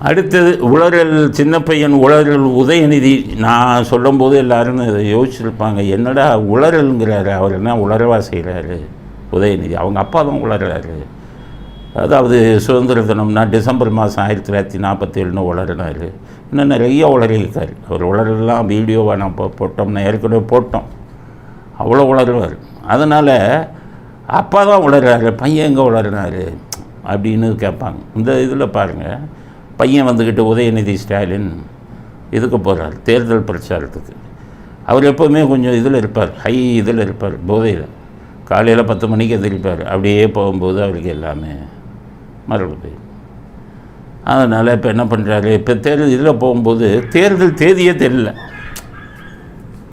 அடுத்தது உளறல், சின்ன பையன் உளறல் உதயநிதி. நான் சொல்லும்போது எல்லோரும் இதை யோசிச்சுருப்பாங்க, என்னடா உளறல்ங்கிறாரு, அவர் என்ன உளரவா செய்கிறாரு உதயநிதி, அவங்க அப்பா தான் உளர்றாரு. அதாவது சுதந்திர தினம்னா டிசம்பர் மாதம் 1947 உளறினார். இன்னும் நிறைய உளறியிருக்கார் அவர். உளரெல்லாம் வீடியோவாக நான் போட்டோம்னா ஏற்கனவே போட்டோம். அவ்வளோ உளருவார். அதனால் அப்பா தான் உளர்றாரு, பையன் எங்கே உளறினார் அப்படின்னு கேட்பாங்க. இந்த இதில் பாருங்கள், பையன் வந்துக்கிட்டு உதயநிதி ஸ்டாலின் இதுக்கு போகிறார் தேர்தல் பிரச்சாரத்துக்கு. அவர் எப்போவுமே கொஞ்சம் இதில் இருப்பார், ஹை இதில் இருப்பார், போதையில். காலையில் 10 மணிக்கு எதிர்ப்பார். அப்படியே போகும்போது அவருக்கு எல்லாமே மறந்து போயிடும். அதனால் இப்போ என்ன பண்ணுறாரு, இப்போ தேர்தல் இதில் போகும்போது தேர்தல் தேதியே தெரியல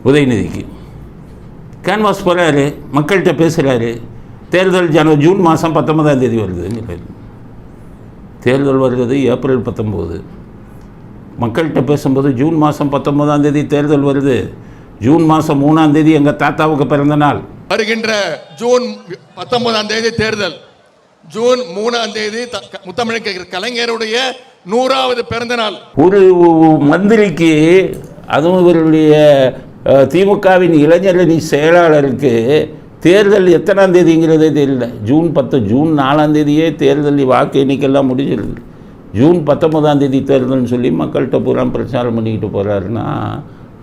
உதயநிதிக்கு. கேன்வாஸ் போகிறாரு, மக்கள்கிட்ட பேசுகிறாரு. தேர்தல் ஜூன் மாதம் 19ஆம் தேதி வருதுங்கிறது. தேர்தல் வருகிறது ஏப்ரல் 19. மக்கள்கிட்ட பேசும்போது ஜூன் மாதம் 19ஆம் தேதி தேர்தல் வருது. ஜூன் மாதம் 3ஆம் தேதி எங்கள் தாத்தாவுக்கு பிறந்த நாள். வருகின்ற ஜூன் 19ஆம் தேதி தேர்தல். ஜூன் 3ஆம் தேதி முத்தமிழ் கலைஞருடைய 100வது பிறந்த நாள். ஒரு மந்திரிக்கு, அதுவும் இவருடைய திமுகவின் இளைஞரணி செயலாளருக்கு தேர்தல் எத்தனாம் தேதிங்கிறதே தெரியல. ஜூன் 10, ஜூன் 4ஆம் தேதியே தேர்தல் வாக்கு எண்ணிக்கைலாம் முடிஞ்சிருது. ஜூன் 19ஆம் தேதி தேர்தல்னு சொல்லி மக்கள்கிட்ட பூரா பிரச்சாரம் பண்ணிக்கிட்டு போகிறாருன்னா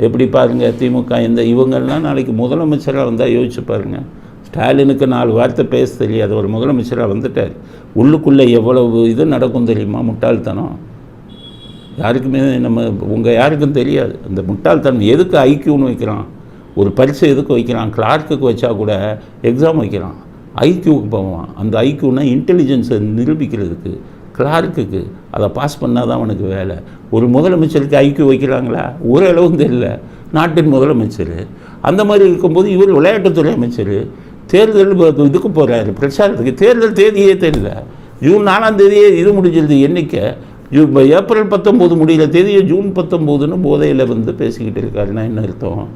எப்படி பாருங்கள். திமுக இவங்கெல்லாம் நாளைக்கு முதலமைச்சராக வந்தால் யோசிச்சு பாருங்கள். ஸ்டாலினுக்கு 4 வார்த்தை பேச தெரியாது, ஒரு முதலமைச்சராக வந்துட்டார். உள்ளுக்குள்ளே எவ்வளவு இது நடக்கும் தெரியுமா, முட்டாள்தனம். யாருக்குமே யாருக்கும் தெரியாது அந்த முட்டாள்தனம். எதுக்கு ஐக்யூன்னு வைக்கிறான், ஒரு பரிசு எதுக்கு வைக்கிறான், கிளார்க்குக்கு வச்சா கூட எக்ஸாம் வைக்கிறான், ஐக்யூவுக்கு போவான். அந்த ஐக்யூனா இன்டெலிஜென்ஸை நிரூபிக்கிறதுக்கு. கிளார்க்குக்கு அதை பாஸ் பண்ணால் தான் அவனுக்கு வேலை. ஒரு முதலமைச்சருக்கு ஐக்யூ வைக்கிறாங்களா, ஓரளவும் தெரியல. நாட்டின் முதலமைச்சர் அந்த மாதிரி இருக்கும்போது இவர் விளையாட்டுத்துறை அமைச்சர் தேர்தல் இதுக்கு போகிறாரு பிரச்சாரத்துக்கு. தேர்தல் தேதியே தெரியல. ஜூன் 4ஆம் தேதியே இது முடிஞ்சிருது எண்ணிக்கை. ஏப்ரல் 19 முடிகிற தேதியை ஜூன் 19ன்னு போதையில் வந்து பேசிக்கிட்டு இருக்காருன்னா என்ன அர்த்தம்?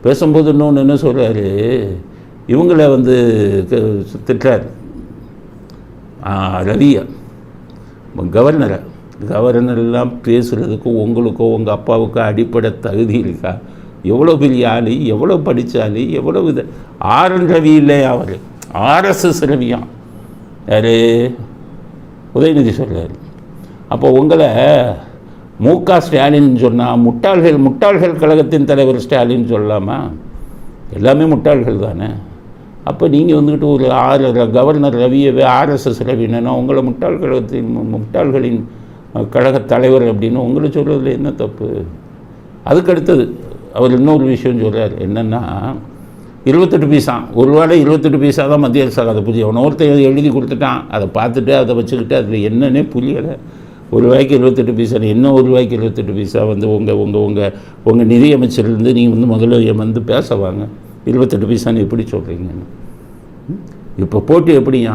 பேசும்போது இன்னொன்று என்ன சொல்கிறாரு, இவங்கள வந்து திட்டுறாரு ரவியை, கவர்னரெல்லாம் பேசுகிறதுக்கு உங்களுக்கோ உங்கள் அப்பாவுக்கோ அடிப்படை தகுதி இருக்கா? எவ்வளோ பெரிய ஆள், எவ்வளோ படித்தாள், எவ்வளோ இது. ஆர்என் ரவி இல்லையா, அவர் ஆர்எஸ்எஸ் ரவியான். யார்? உதயநிதி சொல்கிறார். அப்போ உங்களை மு.க. ஸ்டாலின் சொன்னால் முட்டாள்கள் கழகத்தின் தலைவர் ஸ்டாலின் சொல்லலாமா? எல்லாமே முட்டாள்கள் தானே. அப்போ நீங்கள் வந்துக்கிட்டு ஒரு கவர்னர் ரவியவே ஆர்எஸ்எஸ் ரவினா உங்களை முட்டாள்களின் கழக தலைவர் அப்படின்னு உங்களை சொல்கிறதுல என்ன தப்பு? அதுக்கு அடுத்தது அவர் இன்னொரு விஷயம் சொல்கிறார். என்னென்னா 28 பைசா, ஒருவேளை 28 பைசா தான் மத்திய அரசாங்கம் அதை புரிய ஒருத்தர் எழுதி கொடுத்துட்டான். அதை பார்த்துட்டு அதை வச்சுக்கிட்டு அதில் என்னன்னே புரியலை. ₹1 28 பைசா, என்ன ₹1 28 பைசா வந்து உங்கள் நிதியமைச்சர்லேருந்து நீங்கள் வந்து முதல்ல வந்து பேச வாங்க. 28 பைசான்னு எப்படி சொல்கிறீங்கன்னு. இப்போ போட்டி எப்படியா,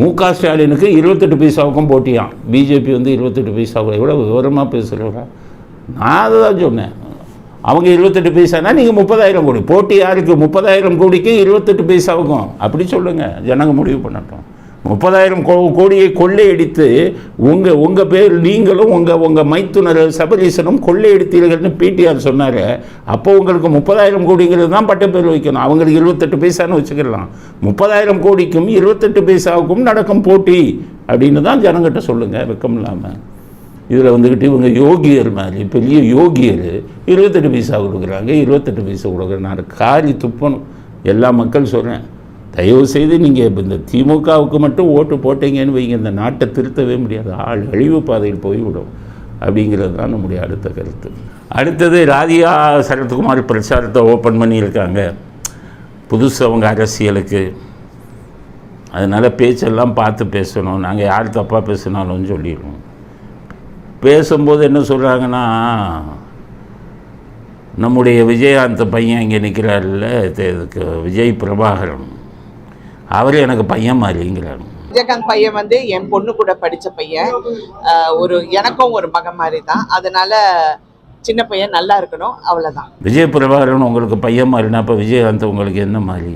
மு.க. ஸ்டாலினுக்கு 28 பைசாவுக்கும் போட்டியான். பிஜேபி வந்து 28 பைசாவுக்கும். எவ்வளோ விவரமாக பேசுகிறவரா? நான் அதை தான் சொன்னேன். அவங்க 28 பைசானா நீங்கள் 30,000 கோடி. போட்டி யாருக்கு? 30,000 கோடிக்கு 28 பைசாவுக்கும். அப்படி சொல்லுங்கள், ஜனங்க முடிவு பண்ணட்டும். 30,000 கோடியை கொள்ளையடித்து உங்கள் பேர் நீங்களும் உங்கள் மைத்துனர் சபரீசனும் கொள்ளையடித்தீர்கள்னு பிடிஆர் சொன்னார். அப்போ உங்களுக்கு 30,000 கோடிங்கிறது தான் பட்ட பேர் வைக்கணும். அவங்களுக்கு 28 பைசான்னு வச்சுக்கலாம். 30,000 கோடிக்கும் 28 பைசாவுக்கும் நடக்கும் போட்டி அப்படின்னு தான் ஜனங்கிட்ட சொல்லுங்கள், வெக்கம் இல்லாமல். இதில் வந்துக்கிட்டு இவங்க யோகியர் மாதிரி பெரிய யோகியர் 28 பைசா கொடுக்குறாங்க, 28 பைசா கொடுக்குறேன். நான் காரி துப்பணும். எல்லா மக்கள் சொல்கிறேன், தயவுசெய்து நீங்கள் இந்த திமுகவுக்கு மட்டும் ஓட்டு போட்டீங்கன்னு வைங்க, இந்த நாட்டை திருத்தவே முடியாது, அழிவு பாதையில் போய்விடும் அப்படிங்கிறது தான் நம்முடைய அடுத்த கருத்து. அடுத்தது ராதிகா சரத்குமார் பிரச்சாரத்தை ஓப்பன் பண்ணியிருக்காங்க புதுசு அவங்க அரசியலுக்கு. அதனால் பேச்செல்லாம் பார்த்து பேசணும். நாங்கள் யார் தப்பாக பேசினாலும் சொல்லிடுவோம். பேசும்போது என்ன சொல்கிறாங்கன்னா, நம்முடைய விஜயகாந்த் பையன் இங்கே நிற்கிறார்ல, இதுக்கு விஜய் பிரபாகரன், அவரே எனக்கு பையன் மாதிரிங்கிறாங்க. விஜயகாந்த் பையன் வந்து என் பொண்ணு கூட படித்த பையன், எனக்கும் ஒரு மகன் மாதிரி தான். அதனால சின்ன பையன் நல்லா இருக்கணும், அவ்வளோதான். விஜய் பிரபாகரன் உங்களுக்கு பையன் மாதிரினா அப்போ விஜயகாந்த் உங்களுக்கு என்ன மாதிரி?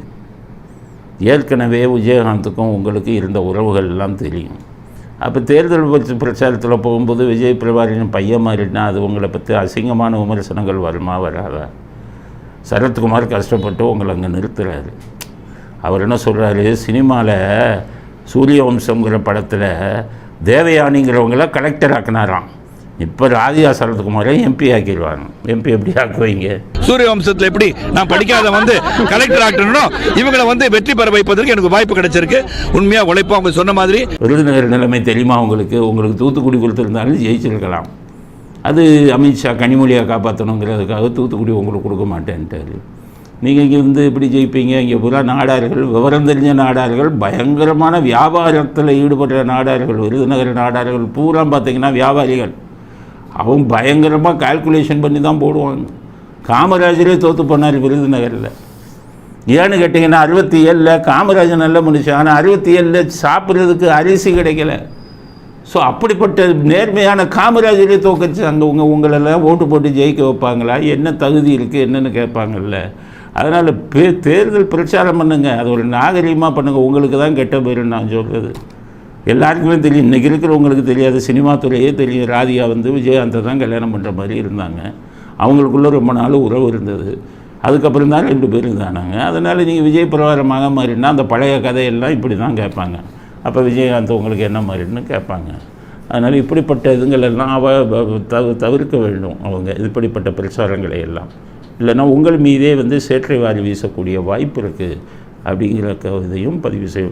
ஏற்கனவே விஜயகாந்துக்கும் உங்களுக்கு இருந்த உறவுகள் எல்லாம் தெரியும். அப்போ தேர்தல் பிரச்சாரத்தில் போகும்போது விஜய் பிரபாகரன் பையன் மாதிரினா அது உங்களை பற்றி அசிங்கமான விமர்சனங்கள் வருமா வராதா? சரத்குமார் கஷ்டப்பட்டு உங்களை அங்கே நிறுத்துறாரு. அவர் என்ன சொல்கிறாரு, சினிமாவில் சூரிய வம்சங்கிற படத்தில் தேவயானிங்கிறவங்கள கலெக்டர் ஆக்கினாராம். இப்போ ராதிகா சரத்குமாரை எம்பி ஆக்கிடுவாங்க. எம்பி எப்படி ஆக்குவீங்க? சூரிய வம்சத்தில் எப்படி நான் படிக்காத கலெக்டர் ஆக்கணும், இவங்களை வெற்றி பெற வைப்பதற்கு எனக்கு வாய்ப்பு கிடைச்சிருக்கு. உண்மையாக உழைப்போம். அவங்க சொன்ன மாதிரி விருதுநகர் நிலைமை தெரியுமா உங்களுக்கு தூத்துக்குடி கொடுத்துருந்தாலும் ஜெயிச்சிருக்கலாம். அது அமித்ஷா கனிமொழியை காப்பாற்றணுங்கிறதுக்காக தூத்துக்குடி உங்களுக்கு கொடுக்க மாட்டேன்ட்டார். நீங்கள் இங்கே இப்படி ஜெயிப்பீங்க? இங்கே பூரா நாடார்கள், விவரம் தெரிஞ்ச நாடார்கள், பயங்கரமான வியாபாரத்தில் ஈடுபடுற நாடார்கள், விருதுநகர் நாடார்கள் பூரா பார்த்திங்கன்னா வியாபாரிகள். அவங்க பயங்கரமாக கால்குலேஷன் பண்ணி தான் போடுவாங்க. காமராஜரே தோற்று போனார் விருதுநகரில். ஏன்னு கேட்டிங்கன்னா 67 காமராஜர் நல்ல மனுஷன், ஆனால் 67 சாப்பிட்றதுக்கு அரிசி கிடைக்கல. ஸோ அப்படிப்பட்ட நேர்மையான காமராஜரே தோக்கச்சு அங்கே உங்களெல்லாம் ஓட்டு போட்டு ஜெயிக்க வைப்பாங்களா? என்ன தகுதி இருக்குது என்னென்னு கேட்பாங்கல்ல. அதனால் தேர்தல் பிரச்சாரம் பண்ணுங்கள், அது ஒரு நாகரிகமாக பண்ணுங்கள். உங்களுக்கு தான் கெட்ட பேருன்னு நான் சொல்கிறது. எல்லாருக்குமே தெரியும், இன்றைக்கி இருக்கிறவங்களுக்கு தெரியாது, சினிமா துறையே தெரியும். ராதிகா விஜயகாந்தை தான் கல்யாணம் பண்ணுற மாதிரி இருந்தாங்க. அவங்களுக்குள்ளே ரொம்ப நாள் உறவு இருந்தது. அதுக்கப்புறம் தான் 2 பேர் இருந்தானாங்க. அதனால் நீங்கள் விஜய் பிரபாகரமாக மாதிரின்னா அந்த பழைய கதையெல்லாம் இப்படி தான் கேட்பாங்க. அப்போ விஜயகாந்த் உங்களுக்கு என்ன மாதிரின்னு கேட்பாங்க. அதனால் இப்படிப்பட்ட இதுங்களெல்லாம் தவிர்க்க வேண்டும் அவங்க, இப்படிப்பட்ட பிரச்சாரங்களை எல்லாம். இல்லைன்னா உங்கள் மீதே சேற்றை வாரி வீசக்கூடிய வாய்ப்பு இருக்குது அப்படிங்கிற இதையும் பதிவு செய்யும்.